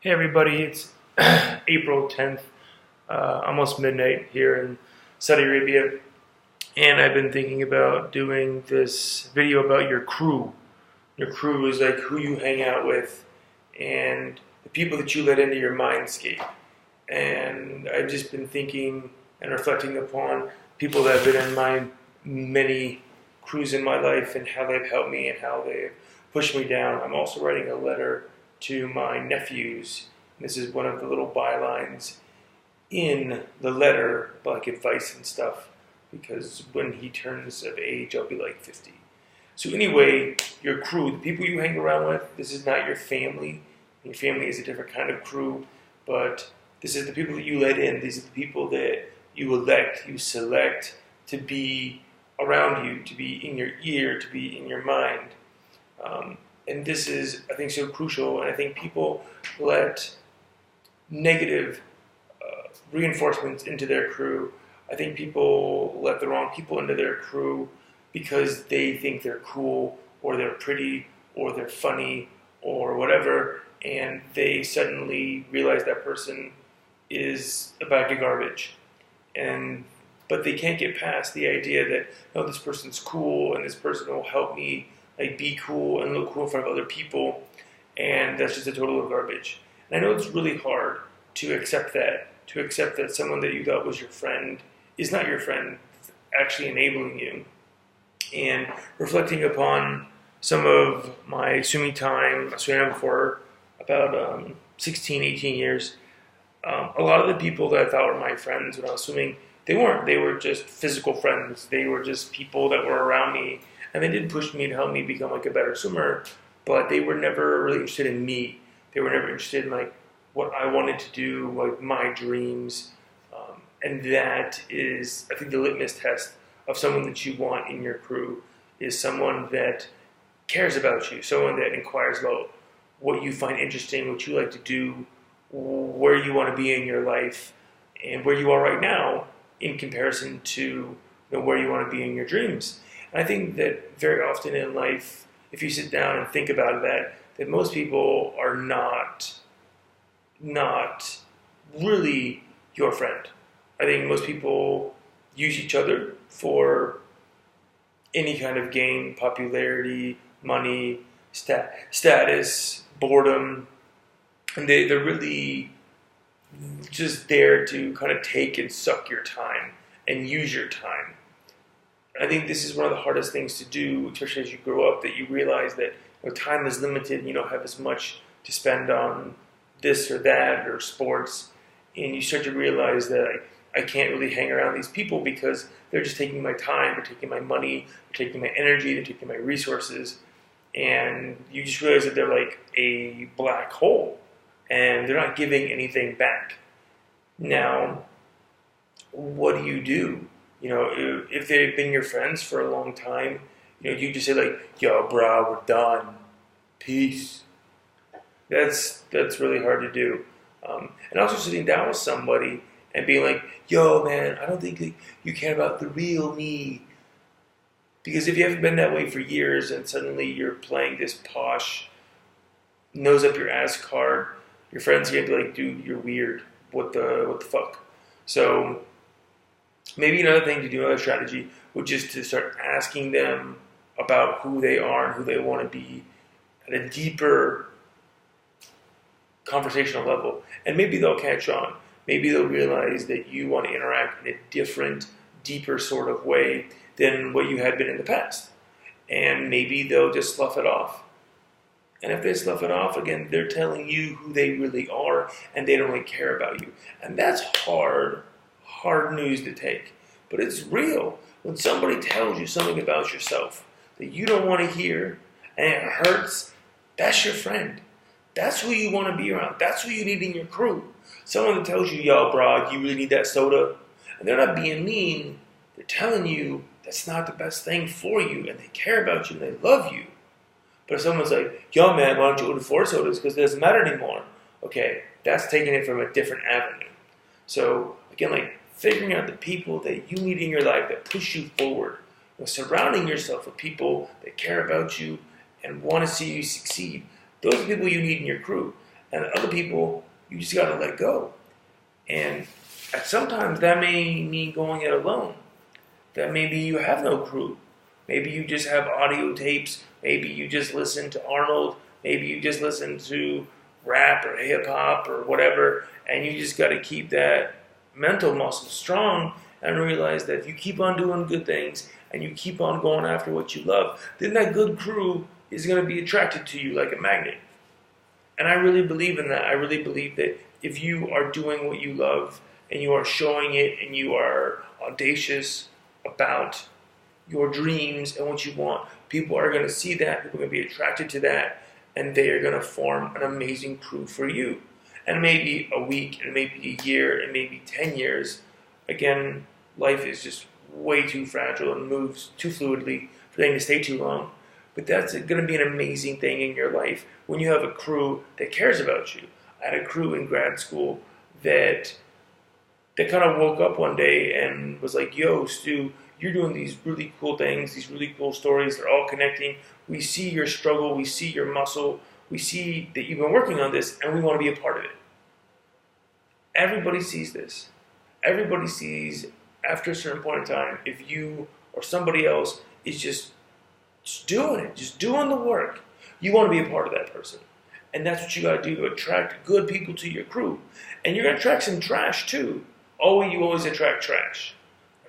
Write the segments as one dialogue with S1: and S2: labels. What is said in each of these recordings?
S1: Hey everybody, it's April 10th, almost midnight here in Saudi Arabia, and I've been thinking about doing this video about your crew. Your crew is like who you hang out with and the people that you let into your mindscape. And I've just been thinking and reflecting upon people that have been in my many crews in my life and how they've helped me and how they've pushed me down. I'm also writing a letter to my nephews. This is one of the little bylines in the letter, like advice and stuff, because when he turns of age, I'll be like 50. So anyway, your crew, the people you hang around with, this is not your family. Your family is a different kind of crew, but this is the people that you let in. These are the people that you elect, you select to be around you, to be in your ear, to be in your mind. And this is, I think, so crucial. And I think people let negative reinforcements into their crew. I think people let the wrong people into their crew because they think they're cool or they're pretty or they're funny or whatever. And they suddenly realize that person is a bag of garbage. But they can't get past the idea that, no, this person's cool and this person will help me be cool and look cool in front of other people, and that's just a total of garbage. And I know it's really hard to accept that someone that you thought was your friend is not your friend, actually enabling you. And reflecting upon some of my swimming time, I swam for about 16, 18 years. A lot of the people that I thought were my friends when I was swimming, they weren't. They were just physical friends. They were just people that were around me. And they did push me to help me become a better swimmer, but they were never really interested in me. They were never interested in what I wanted to do, my dreams. And that is, I think, the litmus test of someone that you want in your crew is someone that cares about you, someone that inquires about what you find interesting, what you like to do, where you want to be in your life, and where you are right now in comparison to where you want to be in your dreams. I think that very often in life, if you sit down and think about that most people are not really your friend. I think most people use each other for any kind of gain, popularity, money, status, boredom, and they're really just there to kind of take and suck your time and use your time. I think this is one of the hardest things to do, especially as you grow up, that you realize that time is limited and you don't have as much to spend on this or that or sports. And you start to realize that I can't really hang around these people because they're just taking my time, they're taking my money, they're taking my energy, they're taking my resources. And you just realize that they're like a black hole and they're not giving anything back. Now, what do you do? If they've been your friends for a long time, you just say yo, bro, we're done. Peace. That's really hard to do. And also sitting down with somebody and being like, yo, man, I don't think you care about the real me. Because if you haven't been that way for years and suddenly you're playing this posh, nose up your ass card, your friends are going to be like, dude, you're weird. What the fuck? So maybe another thing to do, another strategy, would just to start asking them about who they are and who they want to be at a deeper conversational level. And maybe they'll catch on. Maybe they'll realize that you want to interact in a different, deeper sort of way than what you had been in the past. And maybe they'll just slough it off. And if they slough it off, again, they're telling you who they really are and they don't really care about you. And that's hard news to take. But it's real. When somebody tells you something about yourself that you don't want to hear and it hurts, that's your friend. That's who you want to be around. That's who you need in your crew. Someone that tells you, yo, bro, you really need that soda. And they're not being mean. They're telling you that's not the best thing for you and they care about you and they love you. But if someone's like, yo, man, why don't you order 4 sodas because it doesn't matter anymore. Okay, that's taking it from a different avenue. So, again, figuring out the people that you need in your life that push you forward. Surrounding yourself with people that care about you and want to see you succeed. Those are the people you need in your crew. And other people, you just got to let go. And sometimes that may mean going it alone. That maybe you have no crew. Maybe you just have audio tapes. Maybe you just listen to Arnold. Maybe you just listen to rap or hip hop or whatever. And you just got to keep that mental muscle strong and realize that if you keep on doing good things and you keep on going after what you love, then that good crew is going to be attracted to you like a magnet. And I really believe in that. I really believe that if you are doing what you love and you are showing it and you are audacious about your dreams and what you want, people are going to see that, people are going to be attracted to that, and they are going to form an amazing crew for you. And maybe a week, and maybe a year, and maybe 10 years. Again, life is just way too fragile and moves too fluidly for things to stay too long. But that's going to be an amazing thing in your life when you have a crew that cares about you. I had a crew in grad school that kind of woke up one day and was like, yo, Stu, you're doing these really cool things, these really cool stories. They're all connecting. We see your struggle. We see your muscle. We see that you've been working on this, and we want to be a part of it. Everybody sees this. Everybody sees after a certain point in time if you or somebody else is just doing it, just doing the work. You want to be a part of that person. And that's what you got to do to attract good people to your crew. And you're going to attract some trash too. You always attract trash.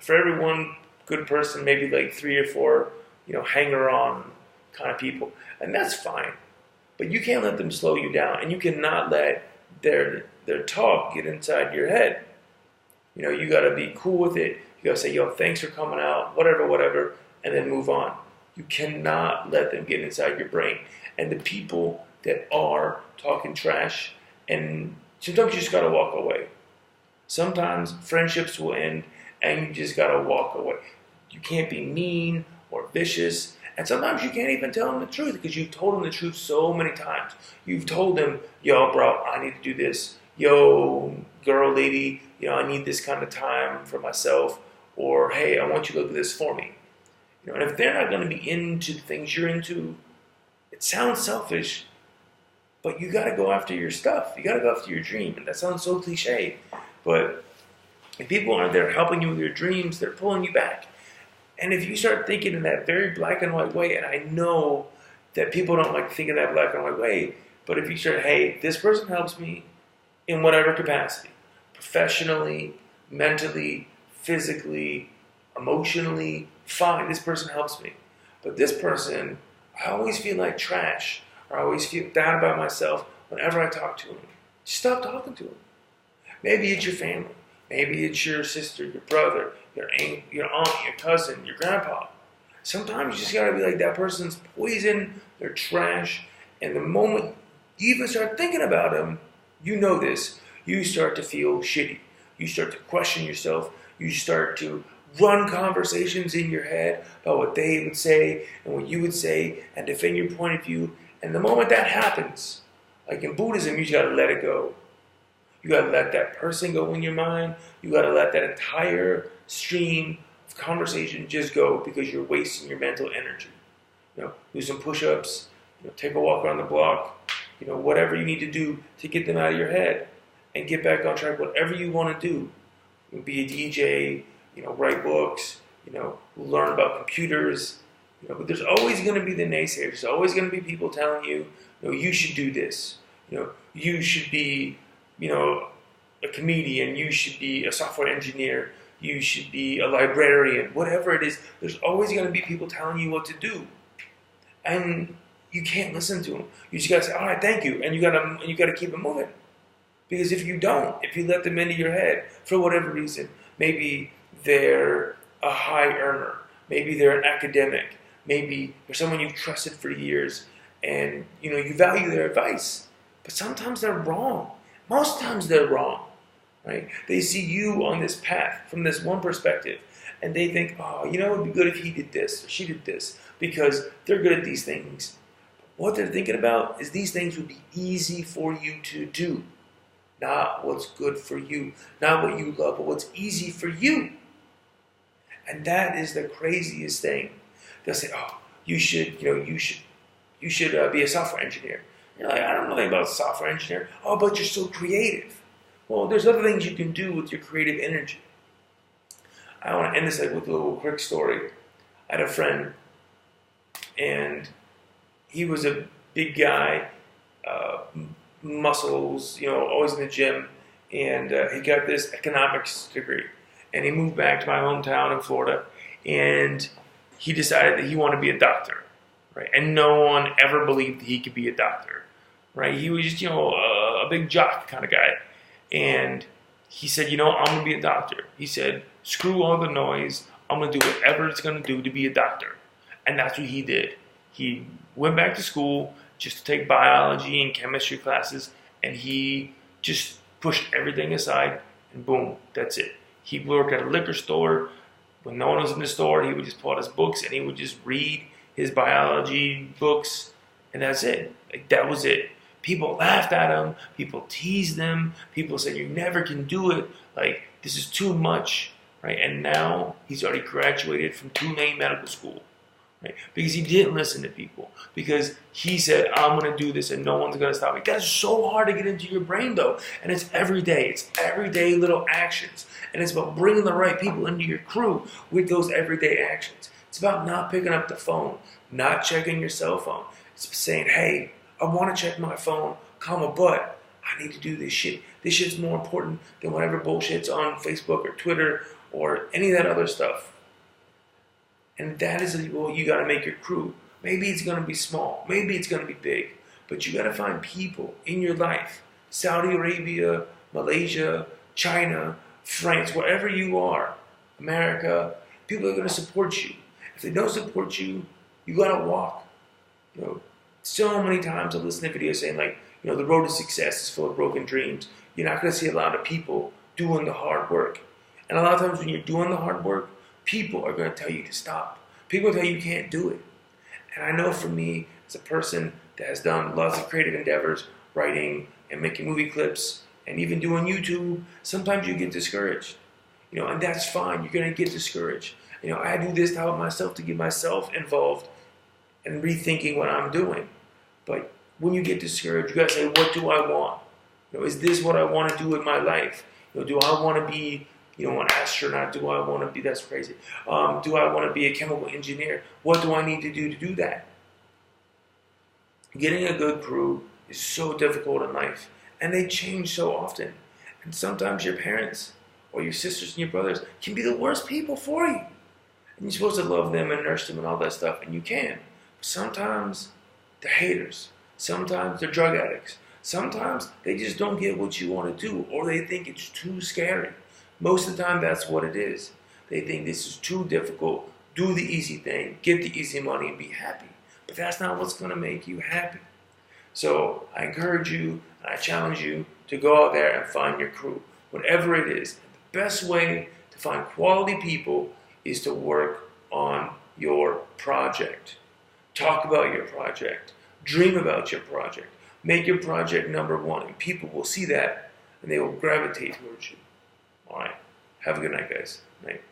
S1: For every one good person, maybe like 3 or 4, hanger-on kind of people. And that's fine. But you can't let them slow you down. And you cannot let their talk get inside your head. You got to be cool with it. You got to say, yo, thanks for coming out, whatever, and then move on. You cannot let them get inside your brain. And the people that are talking trash, and sometimes you just got to walk away. Sometimes friendships will end, and you just got to walk away. You can't be mean or vicious. And sometimes you can't even tell them the truth because you've told them the truth so many times. You've told them, yo, bro, I need to do this. Yo, girl, lady, I need this kind of time for myself. Or, hey, I want you to look at this for me. And if they're not going to be into the things you're into, it sounds selfish, but you got to go after your stuff. You got to go after your dream. And that sounds so cliche. But if people aren't there helping you with your dreams, they're pulling you back. And if you start thinking in that very black and white way, and I know that people don't like to think in that black and white way, but if you start, hey, this person helps me in whatever capacity, professionally, mentally, physically, emotionally, fine, this person helps me. But this person, I always feel like trash, or I always feel bad about myself whenever I talk to him. Just stop talking to him. Maybe it's your family. Maybe it's your sister, your brother, your aunt, your cousin, your grandpa. Sometimes you just gotta be like, that person's poison, they're trash, and the moment you even start thinking about them, you know this, you start to feel shitty. You start to question yourself. You start to run conversations in your head about what they would say and what you would say and defend your point of view. And the moment that happens, like in Buddhism, you just gotta let it go. You gotta let that person go in your mind. You gotta let that entire stream of conversation just go because you're wasting your mental energy. Do some push-ups, take a walk around the block, whatever you need to do to get them out of your head and get back on track, whatever you want to do. Be a DJ, write books, learn about computers, but there's always going to be the naysayers. There's always going to be people telling you, you should do this. You should be, a comedian. You should be a software engineer. You should be a librarian. Whatever it is, there's always going to be people telling you what to do, and you can't listen to them. You just got to say, all right, thank you, and you got to keep it moving. Because if you don't, if you let them into your head for whatever reason, maybe they're a high earner, maybe they're an academic, maybe they're someone you've trusted for years, and you value their advice, but sometimes they're wrong. Most times they're wrong, right? They see you on this path from this one perspective, and they think, oh, it would be good if he did this or she did this because they're good at these things. What they're thinking about is these things would be easy for you to do. Not what's good for you, not what you love, but what's easy for you. And that is the craziest thing. They'll say, oh, you should be a software engineer. You're like, I don't know anything about software engineer. Oh, but you're so creative. Well, there's other things you can do with your creative energy. I want to end this with a little quick story. I had a friend, and he was a big guy, muscles, always in the gym, and he got this economics degree, and he moved back to my hometown in Florida, and he decided that he wanted to be a doctor, right? And no one ever believed that he could be a doctor, right? He was just, a big jock kind of guy, and he said, I'm going to be a doctor. He said, screw all the noise. I'm going to do whatever it's going to do to be a doctor. And that's what he did. He went back to school just to take biology and chemistry classes, and he just pushed everything aside, and boom, that's it. He worked at a liquor store. When no one was in the store, he would just pull out his books, and he would just read his biology books, and that's it. Like, that was it. People laughed at him. People teased him. People said, you never can do it. Like, this is too much, right? And now he's already graduated from Tulane Medical School, right? Because he didn't listen to people. Because he said, I'm going to do this and no one's going to stop me. That is so hard to get into your brain, though. And it's every day. It's everyday little actions. And it's about bringing the right people into your crew with those everyday actions. It's about not picking up the phone, not checking your cell phone. It's saying, hey, I want to check my phone, but I need to do this shit. This shit's more important than whatever bullshit's on Facebook or Twitter or any of that other stuff. And that is what you got to make your crew. Maybe it's going to be small. Maybe it's going to be big. But you got to find people in your life. Saudi Arabia, Malaysia, China, France, wherever you are, America, people are going to support you. If they don't support you, you got to walk. So many times I listen to videos saying the road to success is full of broken dreams. You're not going to see a lot of people doing the hard work. And a lot of times when you're doing the hard work, people are going to tell you to stop. People tell you can't do it. And I know for me, as a person that has done lots of creative endeavors, writing and making movie clips, and even doing YouTube, sometimes you get discouraged. And that's fine. You're going to get discouraged. I do this to help myself, to get myself involved and rethinking what I'm doing. But when you get discouraged, you got to say, what do I want? Is this what I want to do in my life? Do I want to be, an astronaut? Do I want to be, that's crazy. Do I want to be a chemical engineer? What do I need to do that? Getting a good crew is so difficult in life, and they change so often. And sometimes your parents or your sisters and your brothers can be the worst people for you. And you're supposed to love them and nurse them and all that stuff, and you can. But sometimes they're haters. Sometimes they're drug addicts. Sometimes they just don't get what you want to do, or they think it's too scary. Most of the time, that's what it is. They think this is too difficult. Do the easy thing, get the easy money, and be happy. But that's not what's going to make you happy. So I encourage you, and I challenge you to go out there and find your crew, whatever it is. The best way to find quality people is to work on your project. Talk about your project. Dream about your project. Make your project number one, and people will see that, and they will gravitate towards you. All right. Have a good night, guys. Night.